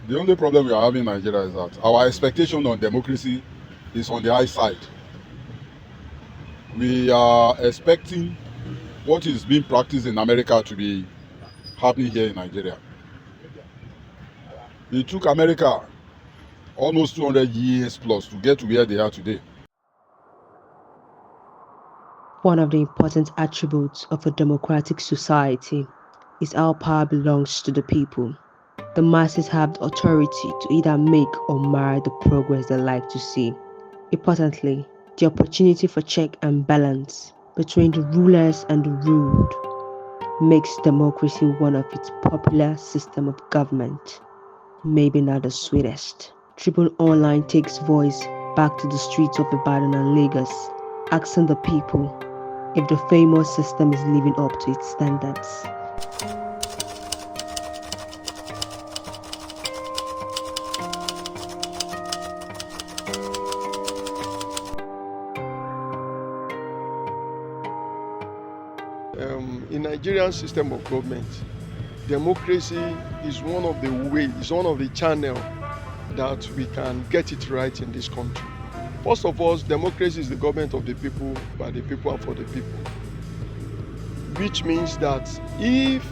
The only problem we are having in Nigeria is that our expectation on democracy is on the high side. We are expecting what is being practiced in America to be happening here in Nigeria. It took America almost 200 years plus to get to where they are today. One of the important attributes of a democratic society is how power belongs to the people. The masses have the authority to either make or mar the progress they like to see. Importantly, the opportunity for check and balance between the rulers and the ruled makes democracy one of its popular system of government. Maybe not the sweetest. Tribune Online takes voice back to the streets of Ibadan and Lagos, asking the people if the famous system is living up to its standards. In Nigerian system of government, democracy is one of the ways, is one of the channels that we can get it right in this country. First of all, democracy is the government of the people, by the people and for the people. Which means that if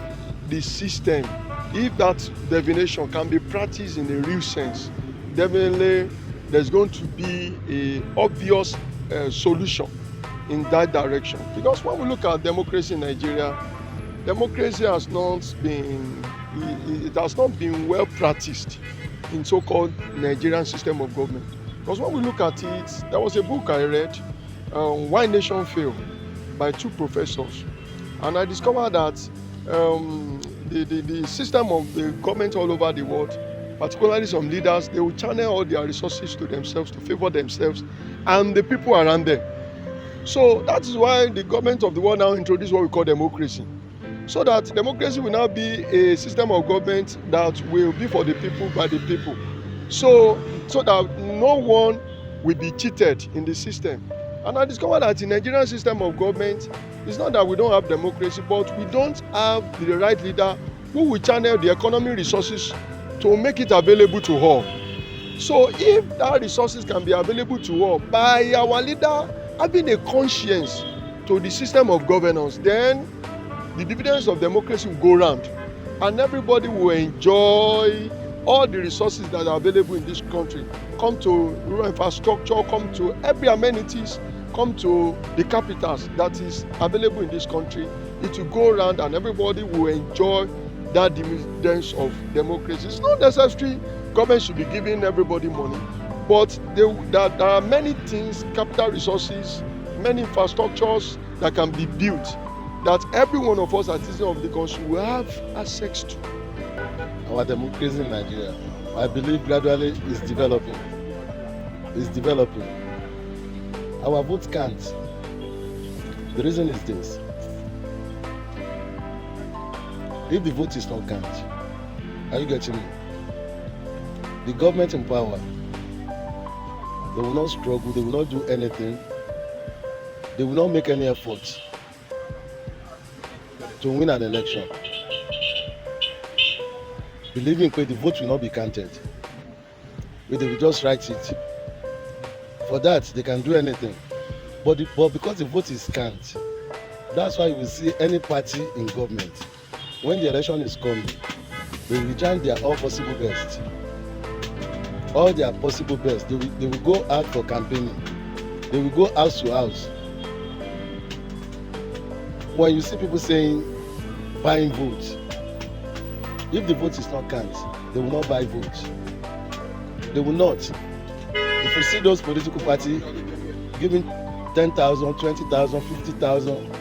the system, if that definition can be practiced in a real sense, definitely there's going to be an obvious solution in that direction. Because when we look at democracy in Nigeria, democracy has not been, it has not been well practiced in so-called Nigerian system of government. Because when we look at it, there was a book I read, Why Nation Fail, by two professors. And I discovered that the system of the government all over the world, particularly some leaders, they will channel all their resources to themselves, to favor themselves and the people around them. So that is why the government of the world now introduced what we call democracy. So that democracy will now be a system of government that will be for the people, by the people. So that no one will be cheated in the system. And I discovered that in the Nigerian system of government, it's not that we don't have democracy, but we don't have the right leader who will channel the economic resources to make it available to all. So if that resources can be available to all by our leader having a conscience to the system of governance, then the dividends of democracy will go round and everybody will enjoy all the resources that are available in this country. Come to rural infrastructure, come to every amenities, come to the capitals that is available in this country. It will go around and everybody will enjoy that dividends of democracy. It's not necessary government should be giving everybody money, but there are many things, capital resources, many infrastructures that can be built that every one of us as citizens of the country will have access to. Our democracy in Nigeria, I believe gradually is developing. It's developing. Our vote count. The reason is this. If the vote is not count, are you getting me? The government in power, they will not struggle, they will not do anything, they will not make any effort to win an election. Believing that the vote will not be counted, they will just write it. For that, they can do anything. But because the vote is counted, that's why you will see any party in government, when the election is coming, they will try their all possible best. All their possible best. They will go out for campaigning. They will go house to house. When you see people saying buying votes, if the vote is not counted, they will not buy votes. They will not. If you see those political parties giving 10,000, 20,000, 50,000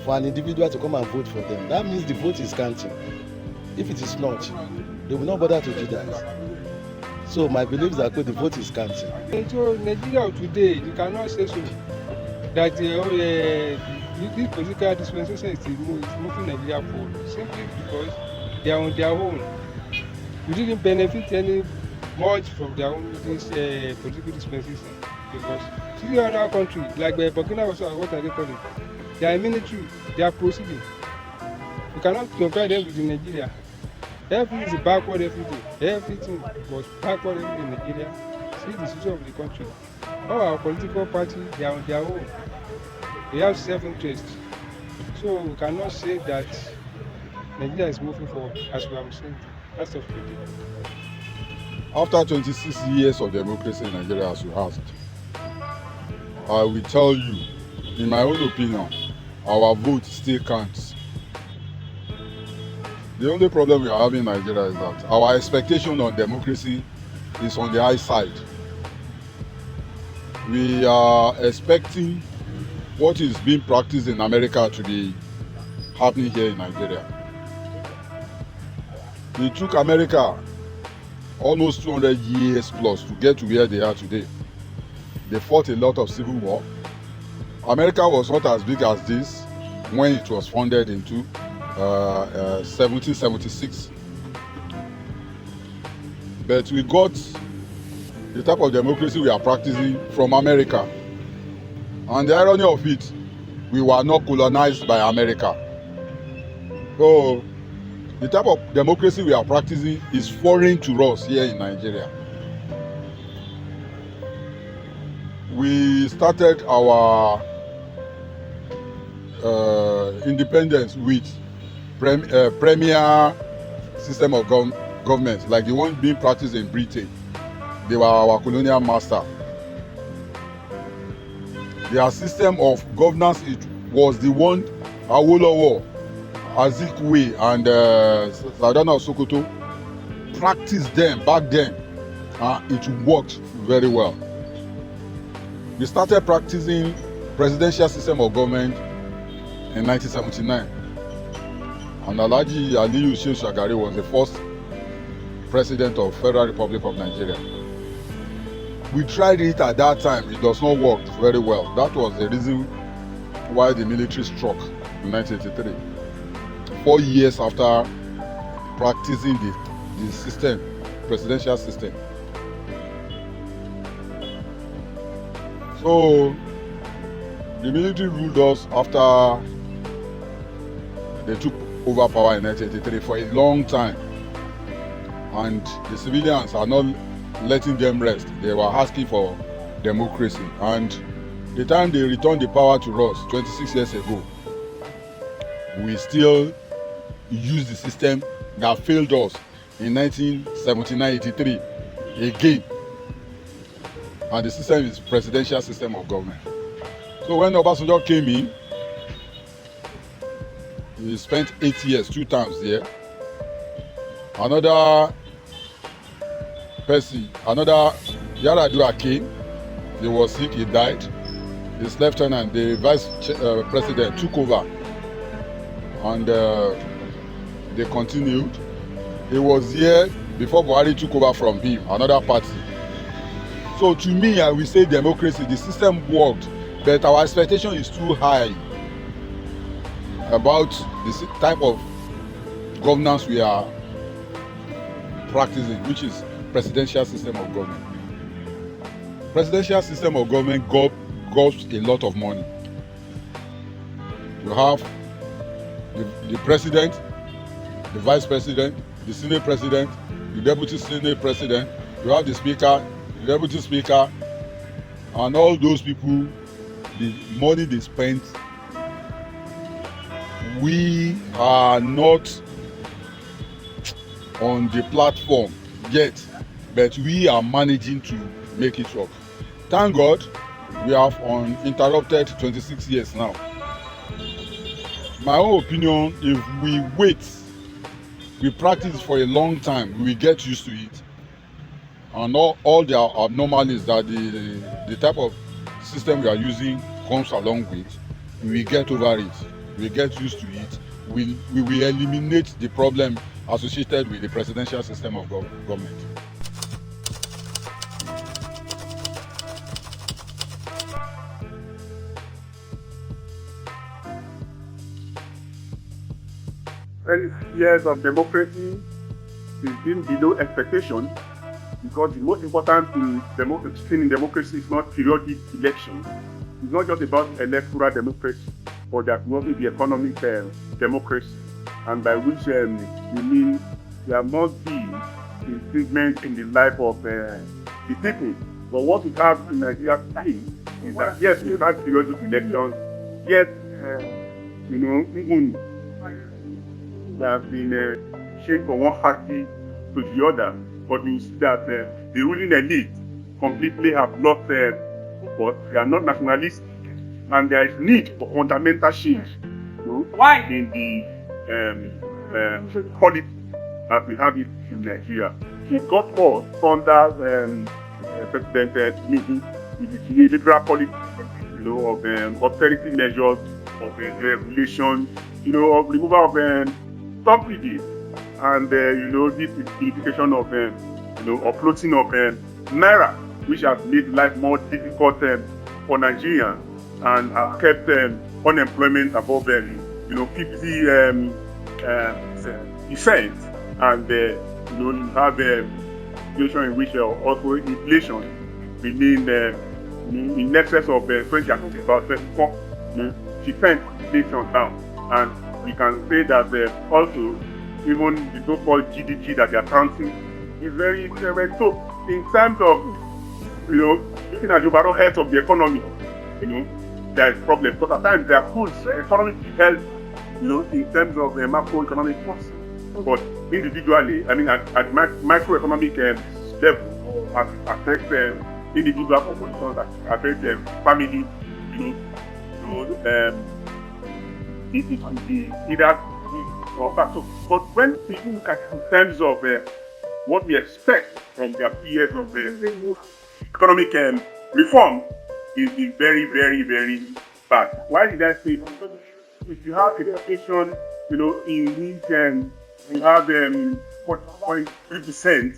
for an individual to come and vote for them, that means the vote is counting. If it is not, they will not bother to do that. So my belief is that the vote is counting. So Nigeria today, you cannot say so that this political dispensation is moving Nigeria forward simply because they are on their own. We didn't benefit any much from their own this political dispensation because see other countries like Burkina Faso, what are they calling? They are military, they are proceeding. You cannot compare them with Nigeria. Everything is backward every day. Everything was backward every day in Nigeria. See the situation of the country. All our political parties, they are on their own. They have self-interest. So we cannot say that Nigeria is moving forward as we have seen as of today. After 26 years of democracy in Nigeria, as you asked, I will tell you, in my own opinion, our vote still counts. The only problem we are having in Nigeria is that our expectation on democracy is on the high side. We are expecting what is being practiced in America to be happening here in Nigeria. It took America almost 200 years plus to get to where they are today. They fought a lot of civil war. America was not as big as this when it was founded into 1776. But we got the type of democracy we are practicing from America. And the irony of it, we were not colonized by America. So the type of democracy we are practicing is foreign to us here in Nigeria. We started our independence with premier system of government, like the one being practiced in Britain. They were our colonial master. Their system of governance, it was the one Awolowo, Azikiwe, and Sardauna of Sokoto practiced them back then. It worked very well. We started practicing presidential system of government in 1979, and Alhaji Aliyu Shehu Shagari was the first president of Federal Republic of Nigeria. We tried it at that time. It does not work very well. That was the reason why the military struck in 1983. 4 years after practicing the system, presidential system. So the military ruled us after they took over power in 1983 for a long time, and the civilians are not letting them rest. They were asking for democracy, and the time they returned the power to us 26 years ago, we still use the system that failed us in 1979-83 again, and the system is presidential system of government. So when Obasanjo came in, he spent 8 years, 2 terms there. Another person, another Yar'Adua came. He was sick, he died. His lieutenant, the vice president, took over, and they continued. He was here before Buhari took over from him, another party. So to me, I will say democracy, the system worked, but our expectation is too high about the type of governance we are practicing, which is presidential system of government. Presidential system of government costs a lot of money. You have the president, the vice president, the senate president, the deputy senate president, you have the speaker, the deputy speaker, and all those people, the money they spend, we are not on the platform yet, but we are managing to make it work. Thank God we have uninterrupted 26 years now. My own opinion, if we wait, we practice for a long time, we get used to it, and all the abnormalities that the type of system we are using comes along with, we get over it, we get used to it, we will eliminate the problem associated with the presidential system of government. Years of democracy is being below expectation, because the most important thing in democracy is not periodic election. It's not just about electoral democracy, but there will also be economic democracy, and by which we mean there must be improvement in the life of the people. But what we have in Nigeria today is that yes, we had periodic elections, yet even there have been changed from one party to the other, but you see that the ruling elite completely have lost but they are not nationalistic, and there is need for fundamental change in the politics as we have it in Nigeria. It got worse under President Tinubu with the liberal policy, of austerity measures, of regulation, of removal of subsidies, and this is the implication of uploading of naira, which has made life more difficult for Nigerians and have kept unemployment above 50%, and you have a situation in which also inflation remain in excess of 20, I think about 24% inflation down, and we can say that also even the so-called GDP that they are counting is very so in terms of looking at the overall health of the economy, there is problems. But at times there are good economic health, in terms of macroeconomic costs. But individually, I mean at microeconomic level, affects individual populations, affects family, it can be either or back. But when people look at it in terms of what we expect from their peers of economic reform, is very, very, very bad. Why did I say? If you have education, in which you have 4.3%,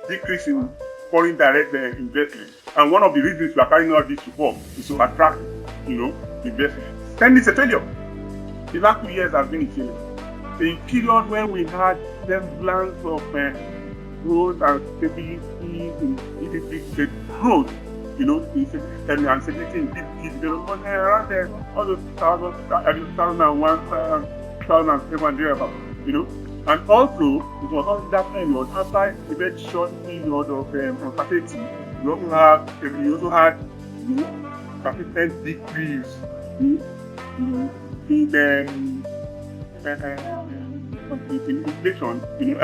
decrease in foreign direct investment, and one of the reasons we are carrying out this reform is to attract, investment. Then it's a failure. The last 2 years has been a failure. A period when we had semblance of growth and stability in GDP growth, and stability in GDP development around all those 2001, 2007, thereabout, and also it was not that period after a very short period of uncertainty. We also had persistent decrease in inflation, in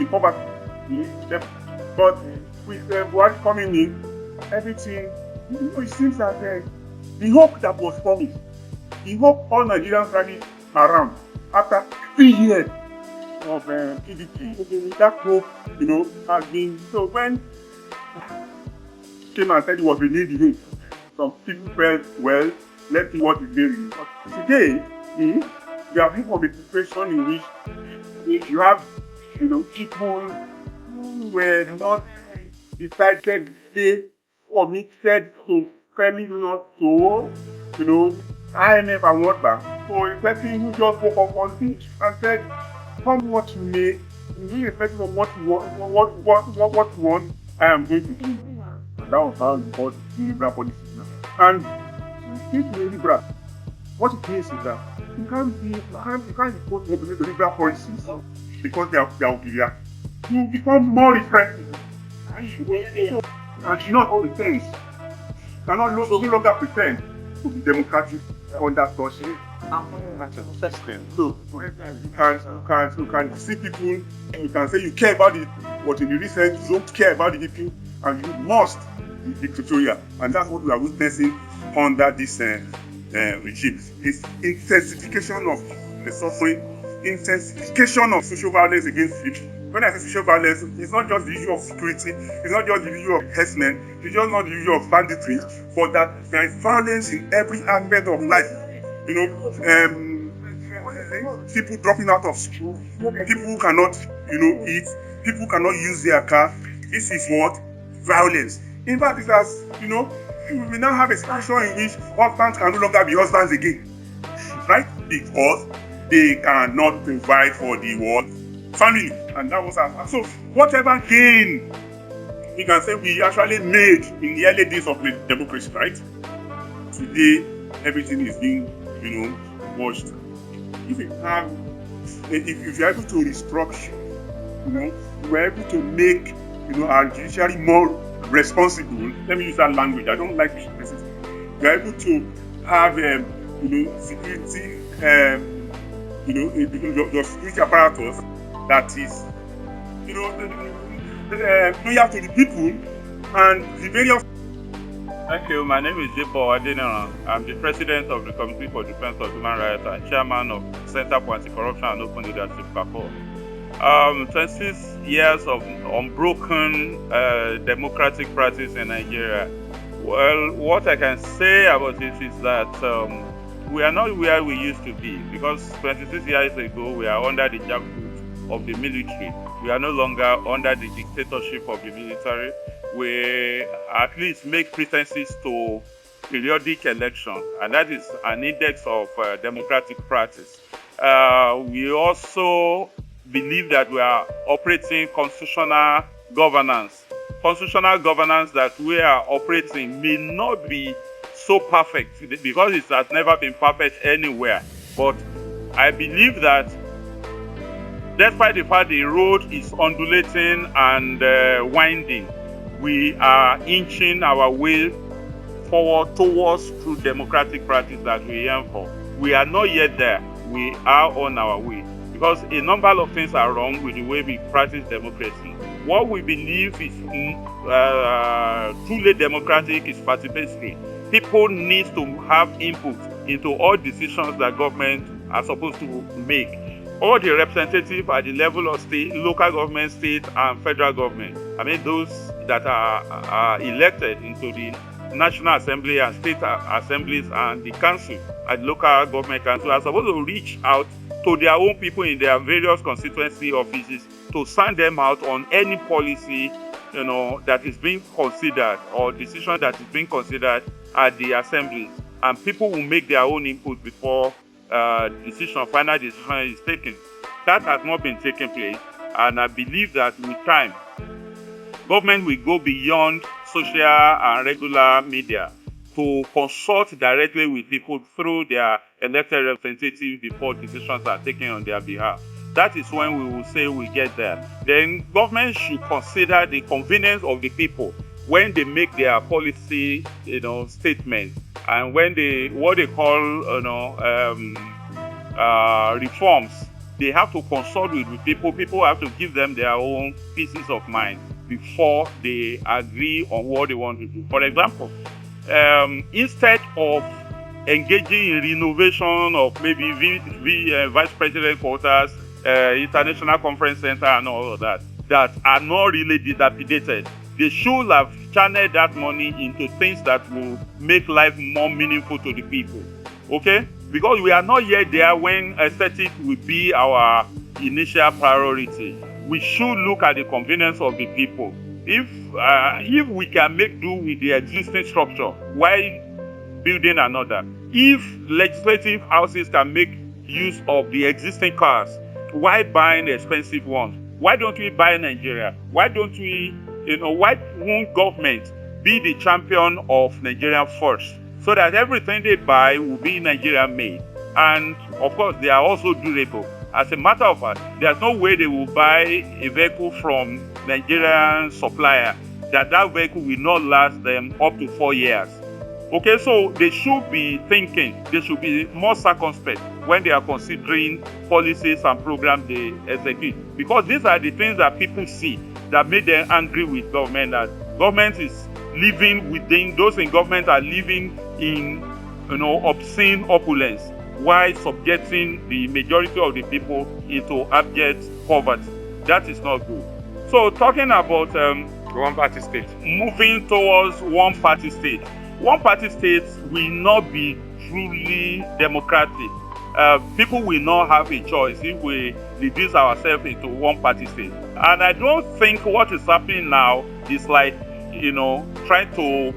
poverty. But with what coming in, everything, it seems that the hope that was promised, the hope all Nigerians rallied around after 3 years of PDP, that hope, has been. So when came and said it was renewed again, some people felt, well, let's see what is there. But today, we are in a situation in which you have, people who were not decided, they committed to spending not so, IMF and World Bank. So a person who just woke up one thing and said, come what you may, irrespective of what you want, I am going to do. And that was how you got the liberal policy now. And with the liberal, what it means is that you can't impose the liberal policies because they are ulterior. You become more repressive. And you not all the things. You cannot no longer pretend to be democratic under such system. So you can see people, you can say you care about it, but in the recent you don't care about the people, and you must be dictatorial. And that's what we are witnessing under this regime. It's intensification of the suffering, intensification of social violence against people. When I say social violence, it's not just the issue of security, it's not just the issue of herdsmen, it's just not the issue of banditry, but that there is violence in every aspect of life. People dropping out of school, people who cannot, eat, people cannot use their car. This is what? Violence. In fact, it has, we now have a situation in which husbands can no longer be husbands again, right? Because they cannot provide for the family, and that was our. So whatever gain we can say we actually made in the early days of the democracy, right? Today, everything is being, washed. If you are able to restructure we were able to make our judiciary more responsible. Let me use that language. I don't like this. We were able to have security, your security apparatus that is loyal to the people and the various. Thank you. My name is Jibo Adeniran. I'm the president of the Committee for Defense of Human Rights and chairman of Center for Anti-Corruption and Open Leadership, CACO. 26 years of unbroken democratic practice in Nigeria. Well, what I can say about this is that we are not where we used to be, because 26 years ago we are under the jackboot of the military. We are no longer under the dictatorship of the military. We at least make pretenses to periodic elections, and that is an index of democratic practice. We also believe that we are operating constitutional governance. Constitutional governance that we are operating may not be so perfect because it has never been perfect anywhere. But I believe that despite the fact the road is undulating and winding, we are inching our way forward towards true democratic practice that we aim for. We are not yet there. We are on our way, because a number of things are wrong with the way we practice democracy. What we believe is truly democratic is participatory. People need to have input into all decisions that government are supposed to make. All the representatives at the level of state, local government, state, and federal government, I mean those that are elected into the National Assembly and state assemblies and the council and local government council, are supposed to reach out to their own people in their various constituency offices to send them out on any policy that is being considered or decision that is being considered at the assemblies, and people will make their own input before final decision is taken. That has not been taking place, and I believe that with time, government will go beyond social and regular media to consult directly with people through their elected representatives before decisions are taken on their behalf. That is when we will say we get there. Then government should consider the convenience of the people when they make their policy, statements, and when what they call, reforms. They have to consult with the people. People have to give them their own pieces of mind before they agree on what they want to do. For example, instead of engaging in renovation of maybe vice president quarters, international conference center, and all of that are not really dilapidated, they should have channeled that money into things that will make life more meaningful to the people. Okay? Because we are not yet there when aesthetic will be our initial priority. We should look at the convenience of the people. If we can make do with the existing structure, why building another? If legislative houses can make use of the existing cars, why buying expensive ones? Why don't we buy Nigeria? Why don't we, why won't government be the champion of Nigeria first, so that everything they buy will be Nigeria made? And of course, they are also durable. As a matter of fact, there's no way they will buy a vehicle from Nigerian supplier that vehicle will not last them up to 4 years. Okay, so they should be thinking, they should be more circumspect when they are considering policies and programs they execute. Because these are the things that people see that make them angry with government, that government is living within, those in government are living in, obscene opulence, while subjecting the majority of the people into abject poverty. That is not good. So talking about one-party state, moving towards one-party state. One-party states will not be truly democratic. People will not have a choice if we reduce ourselves into one-party state. And I don't think what is happening now is like, trying to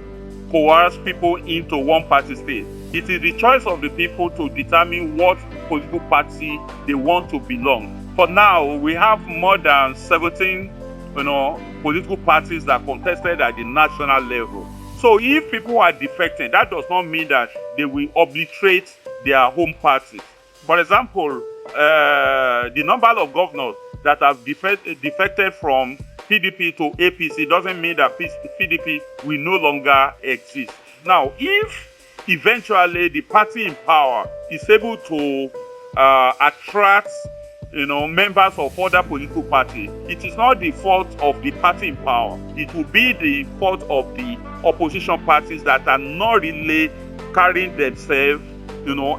coerce people into one-party state. It is the choice of the people to determine what political party they want to belong. For now, we have more than 17, political parties that contested at the national level. So if people are defecting, that does not mean that they will obliterate their home parties. For example, the number of governors that have defected from PDP to APC doesn't mean that PDP will no longer exist. Now, if eventually the party in power is able to attract members of other political parties, it is not the fault of the party in power. It will be the fault of the opposition parties that are not really carrying themselves,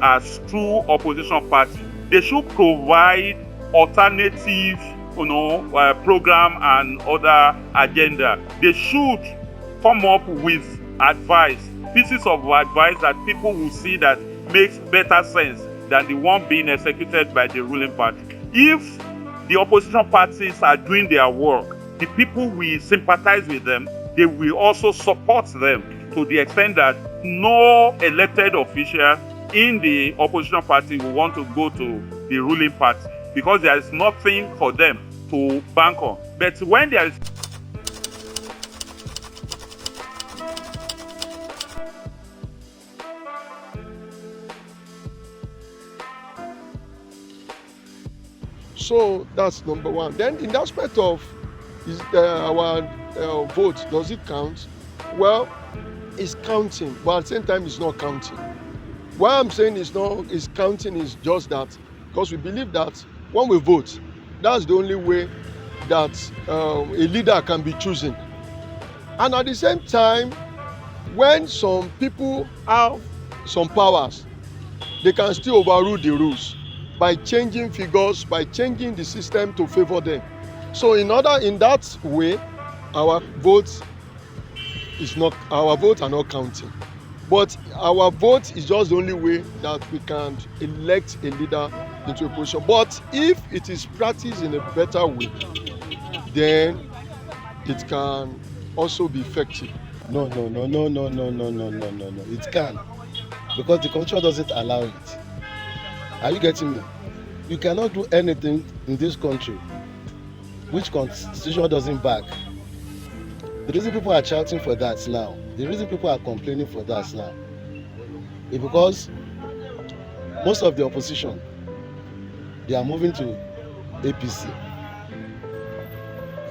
as true opposition parties. They should provide alternative, program and other agenda. They should come up with pieces of advice that people will see that makes better sense than the one being executed by the ruling party. If the opposition parties are doing their work, the people will sympathize with them. They will also support them to the extent that no elected official in the opposition party will want to go to the ruling party because there is nothing for them to bank on. But when there is So that's number one. Then in the aspect of our vote, does it count? Well, it's counting, but at the same time, it's not counting. Why I'm saying it's counting is just that because we believe that when we vote, that's the only way that a leader can be chosen. And at the same time, when some people have some powers, they can still overrule the rules by changing figures, by changing the system to favor them. So in that way, our votes are not counting. But our vote is just the only way that we can elect a leader into a position. But if it is practiced in a better way, then it can also be effective. No. It can. Because the constitution doesn't allow it. Are you getting me? You cannot do anything in this country which constitution doesn't back. The reason people are shouting for that now, the reason people are complaining for that now, is because most of the opposition, they are moving to APC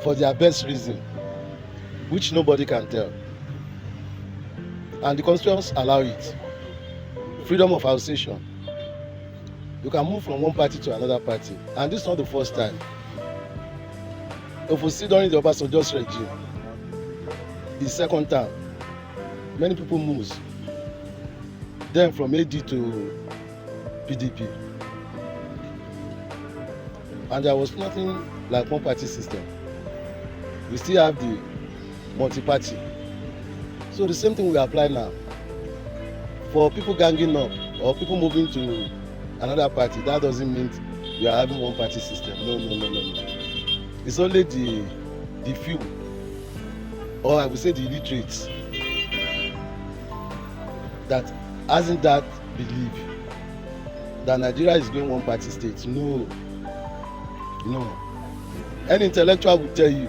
for their best reason, which nobody can tell. And the constitutions allow it. Freedom of association. You can move from one party to another party. And this is not the first time. If we see during the Obasanjo's regime, the second time, many people moved. Then from AD to PDP. And there was nothing like one party system. We still have the multi-party. So the same thing will apply now. For people ganging up or people moving to another party, that doesn't mean we are having one party system. No. It's only the few, or I would say the illiterates, that hasn't that belief that Nigeria is going one party state. No. Any intellectual will tell you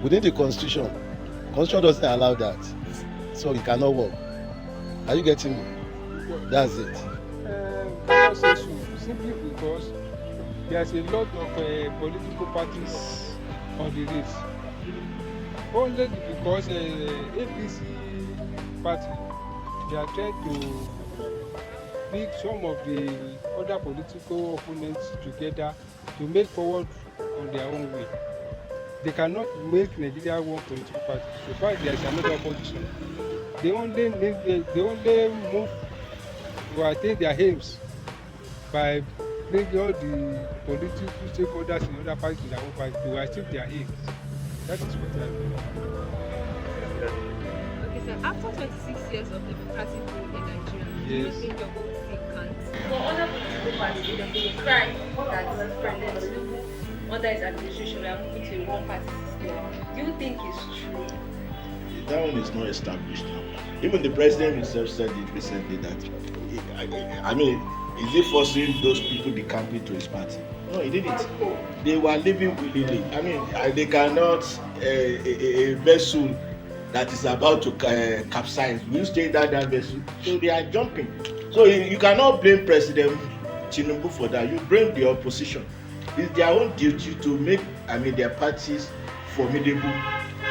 within the constitution doesn't allow that, so it cannot work. Are you getting me? That's it. Cannot say so simply because there's a lot of political parties on the race. Only because APC party, they are trying to bring some of the other political opponents together to make forward on their own way. They cannot make Nigeria one political party. So far there is another opposition. They only move to attain their aims by bringing all the political stakeholders in other parties to their own party to achieve their aims. That is what I mean. Okay, so after 26 years of democratic rule in Nigeria, do you Yes. think your vote still counts? For other political parties, there's been a cry that President Tinubu, under his administration, we are moving to a one-party system. Do you think it's true? That one is not established. Even the president himself said it recently that, I mean, is he forcing those people to camp into his party? No, he didn't. They were living willingly. I mean, they cannot, a vessel that is about to capsize, will stay that vessel. So they are jumping. So you cannot blame President Tinubu for that. You blame the opposition. It's their own duty to make, their parties formidable.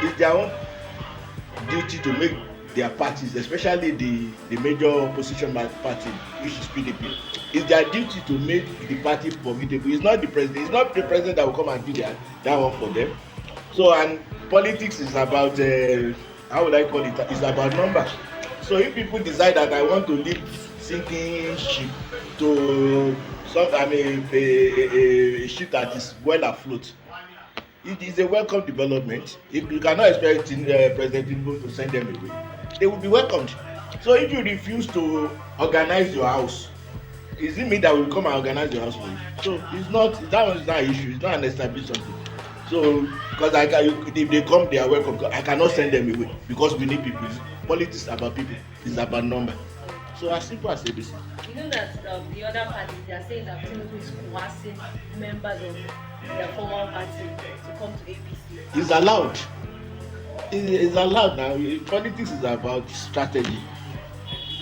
It's their own duty to make their parties, especially the major opposition party, which is PDP. It's their duty to make the party formidable. It's not the president. It's not the president that will come and do that one for them. So, and politics is about how would I call it? It's about numbers. So if people decide that I want to lead sinking ship to a ship that is well afloat, it is a welcome development. If you cannot expect President Tinubu to send them away, they will be welcomed. So if you refuse to organize your house, is it me that will come and organize your house for you? So it's not, that one is not an issue. It's not an established something. So because if they come, they are welcome. I cannot send them away because we need people. Politics about people. It's about number. So as simple as ABC. You know that the other parties, they are saying that Tinubu is coercing members of their former party to come to APC. It's allowed. It's allowed now. Politics is about strategy.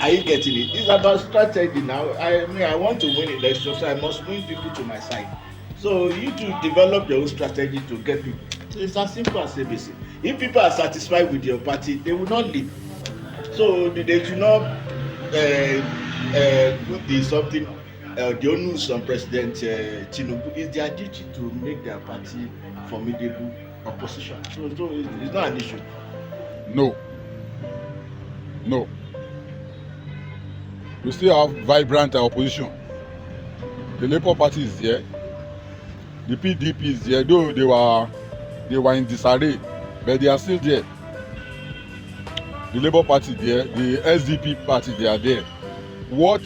Are you getting it? It's about strategy now. I want to win elections, so I must win people to my side. So you to develop your own strategy to get people. It's as simple as ABC. If people are satisfied with your party, they will not leave. So they should not put the onus on President Tinubu. It's their duty to make their party formidable opposition. So it's not an issue. No. We still have vibrant opposition. The Labour Party is there. The PDP is there, though they were in disarray, but they are still there. The Labour Party there, the SDP Party, they are there. What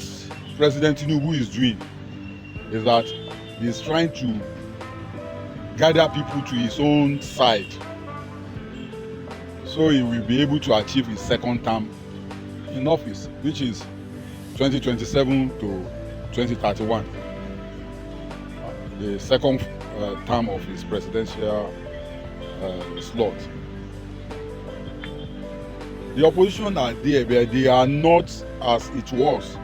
President Tinubu is doing is that he's trying to gather people to his own side, so he will be able to achieve his second term in office, which is 2027 to 2031. The second term of his presidential slot. The opposition are there, but they are not as it was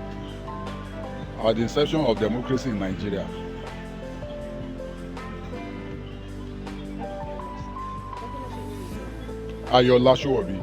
at the inception of democracy in Nigeria. Ayola Showobi.